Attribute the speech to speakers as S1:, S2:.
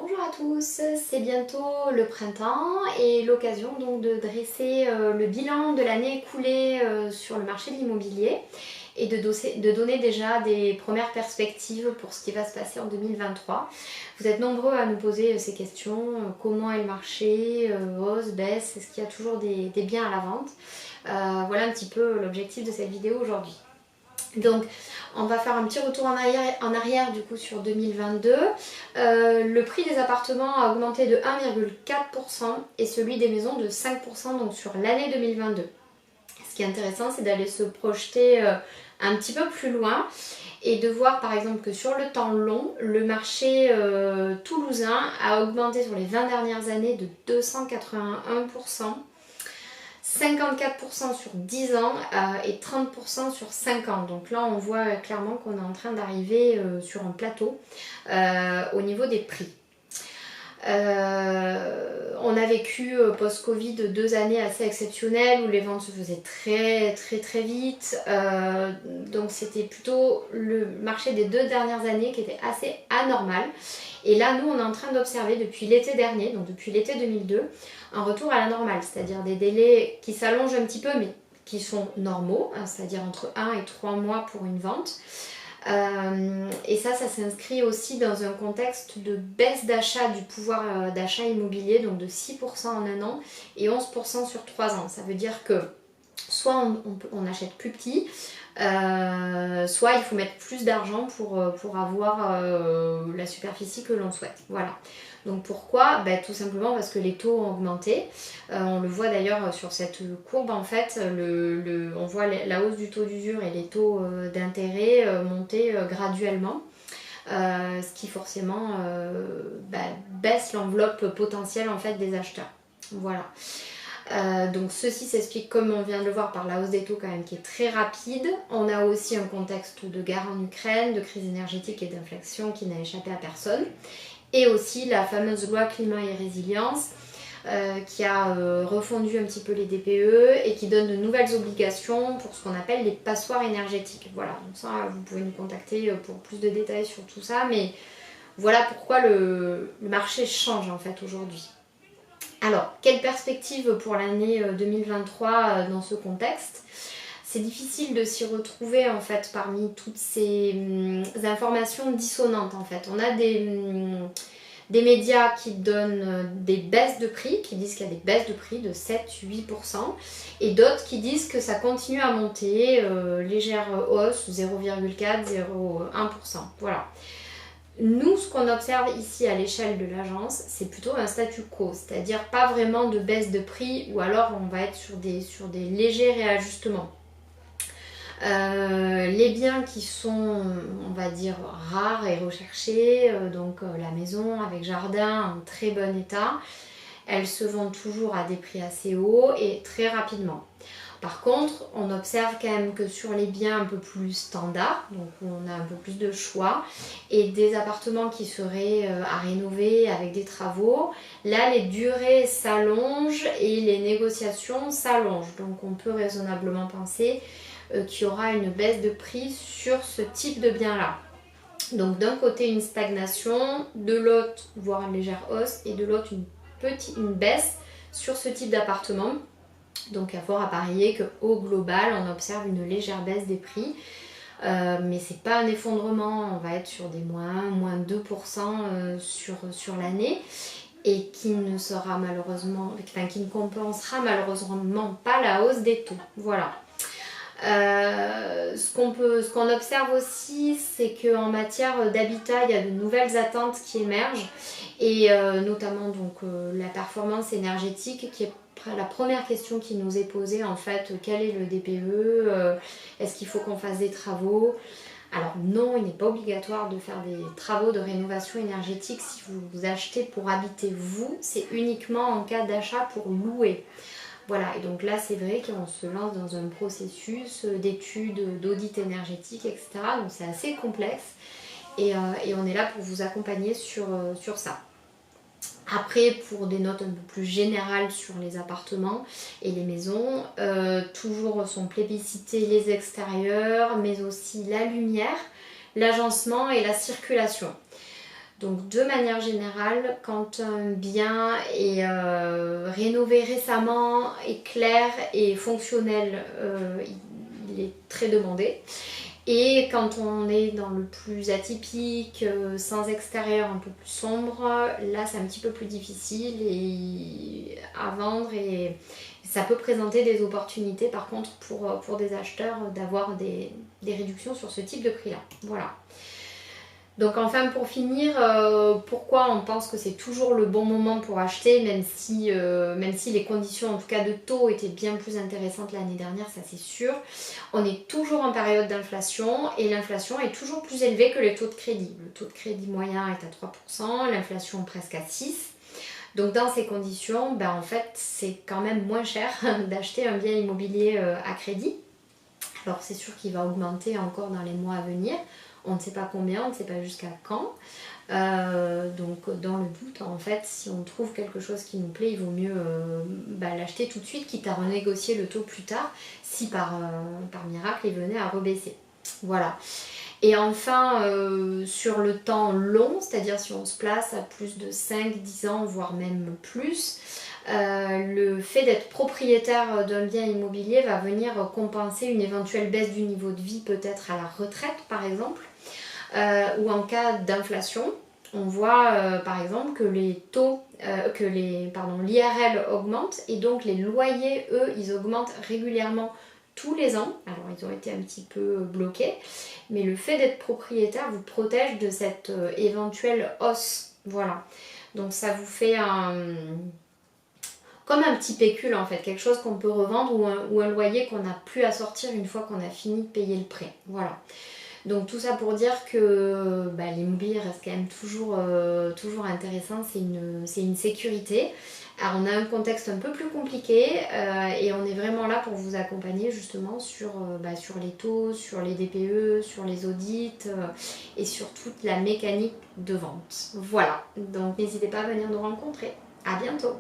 S1: Bonjour à tous, c'est bientôt le printemps et l'occasion donc de dresser le bilan de l'année écoulée sur le marché de l'immobilier et de donner déjà des premières perspectives pour ce qui va se passer en 2023. Vous êtes nombreux à nous poser ces questions, comment est le marché, hausse, baisse, est-ce qu'il y a toujours des biens à la vente? Voilà un petit peu l'objectif de cette vidéo aujourd'hui. Donc on va faire un petit retour en arrière du coup sur 2022. Le prix des appartements a augmenté de 1,4% et celui des maisons de 5% donc sur l'année 2022. Ce qui est intéressant, c'est d'aller se projeter un petit peu plus loin et de voir par exemple que sur le temps long, le marché toulousain a augmenté sur les 20 dernières années de 281%. 54% sur 10 ans et 30% sur 5 ans. Donc là, on voit clairement qu'on est en train d'arriver sur un plateau au niveau des prix. On a vécu post-Covid 2 années assez exceptionnelles où les ventes se faisaient très vite. Donc c'était plutôt le marché des 2 dernières années qui était assez anormal. Et là, nous, on est en train d'observer depuis l'été dernier, donc depuis l'été 2002, un retour à la normale, c'est-à-dire des délais qui s'allongent un petit peu, mais qui sont normaux, hein, c'est-à-dire entre 1 et 3 mois pour une vente. Et ça s'inscrit aussi dans un contexte de baisse d'achat du pouvoir d'achat immobilier, donc de 6% en un an et 11% sur 3 ans. Ça veut dire que soit on achète plus petit, soit il faut mettre plus d'argent pour avoir la superficie que l'on souhaite. Voilà. Donc pourquoi? Tout simplement parce que les taux ont augmenté. On le voit d'ailleurs sur cette courbe, en fait, on voit la hausse du taux d'usure et les taux d'intérêt monter graduellement. Ce qui forcément baisse l'enveloppe potentielle en fait des acheteurs. Voilà. Donc ceci s'explique, comme on vient de le voir, par la hausse des taux quand même qui est très rapide. On a aussi un contexte de guerre en Ukraine, de crise énergétique et d'inflation qui n'a échappé à personne. Et aussi la fameuse loi climat et résilience qui a refondu un petit peu les DPE et qui donne de nouvelles obligations pour ce qu'on appelle les passoires énergétiques. Voilà, donc ça vous pouvez nous contacter pour plus de détails sur tout ça, mais voilà pourquoi le marché change en fait aujourd'hui. Alors, quelle perspective pour l'année 2023 dans ce contexte? C'est difficile de s'y retrouver en fait parmi toutes ces informations dissonantes en fait. On a des médias qui donnent des baisses de prix, qui disent qu'il y a des baisses de prix de 7-8%, et d'autres qui disent que ça continue à monter, légère hausse, 0,4-0,1%. Voilà. Nous, ce qu'on observe ici à l'échelle de l'agence, c'est plutôt un statu quo, c'est-à-dire pas vraiment de baisse de prix, ou alors on va être sur des légers réajustements. Les biens qui sont, on va dire, rares et recherchés, donc la maison avec jardin en très bon état, elles se vendent toujours à des prix assez hauts et très rapidement. Par contre, on observe quand même que sur les biens un peu plus standards, donc où on a un peu plus de choix, et des appartements qui seraient à rénover avec des travaux, là les durées s'allongent et les négociations s'allongent. Donc on peut raisonnablement penser qu'il y aura une baisse de prix sur ce type de bien-là. Donc d'un côté une stagnation, de l'autre voire une légère hausse, et de l'autre une baisse sur ce type d'appartement. Donc à fort à parier qu'au global, on observe une légère baisse des prix. Mais c'est pas un effondrement, on va être sur des moins 2% sur l'année, et qui ne compensera malheureusement pas la hausse des taux. Voilà. Ce qu'on observe aussi, c'est qu'en matière d'habitat, il y a de nouvelles attentes qui émergent, et notamment donc la performance énergétique qui est la première question qui nous est posée en fait. Quel est le DPE? Est-ce qu'il faut qu'on fasse des travaux? Alors non, il n'est pas obligatoire de faire des travaux de rénovation énergétique si vous achetez pour habiter vous, c'est uniquement en cas d'achat pour louer. Voilà, et donc là c'est vrai qu'on se lance dans un processus d'études, d'audit énergétique, etc. Donc c'est assez complexe, et on est là pour vous accompagner sur ça. Après, pour des notes un peu plus générales sur les appartements et les maisons, toujours sont plébiscités les extérieurs, mais aussi la lumière, l'agencement et la circulation. Donc de manière générale, quand un bien est rénové récemment, est clair et fonctionnel, il est très demandé. Et quand on est dans le plus atypique, sans extérieur, un peu plus sombre, là c'est un petit peu plus difficile à vendre et ça peut présenter des opportunités par contre pour des acheteurs d'avoir des réductions sur ce type de prix-là. Voilà. Donc enfin pour finir, pourquoi on pense que c'est toujours le bon moment pour acheter, même si les conditions en tout cas de taux étaient bien plus intéressantes l'année dernière, ça c'est sûr. On est toujours en période d'inflation et l'inflation est toujours plus élevée que les taux de crédit. Le taux de crédit moyen est à 3%, l'inflation presque à 6%. Donc dans ces conditions, ben, en fait c'est quand même moins cher d'acheter un bien immobilier à crédit. Alors c'est sûr qu'il va augmenter encore dans les mois à venir. On ne sait pas combien, on ne sait pas jusqu'à quand. Donc dans le doute, en fait, si on trouve quelque chose qui nous plaît, il vaut mieux l'acheter tout de suite, quitte à renégocier le taux plus tard, si par miracle il venait à rebaisser. Voilà. Et enfin, sur le temps long, c'est-à-dire si on se place à plus de 5-10 ans, voire même plus, le fait d'être propriétaire d'un bien immobilier va venir compenser une éventuelle baisse du niveau de vie, peut-être à la retraite par exemple, ou en cas d'inflation. On voit par exemple que l'IRL augmente et donc les loyers, eux, ils augmentent régulièrement tous les ans. Alors ils ont été un petit peu bloqués, mais le fait d'être propriétaire vous protège de cette éventuelle hausse. Voilà. Donc ça vous fait comme un petit pécule en fait, quelque chose qu'on peut revendre ou un loyer qu'on n'a plus à sortir une fois qu'on a fini de payer le prêt. Voilà. Donc tout ça pour dire que l'immobilier reste quand même toujours intéressant, c'est une sécurité. Alors on a un contexte un peu plus compliqué et on est vraiment là pour vous accompagner justement sur les taux, sur les DPE, sur les audits et sur toute la mécanique de vente. Voilà, donc n'hésitez pas à venir nous rencontrer. À bientôt!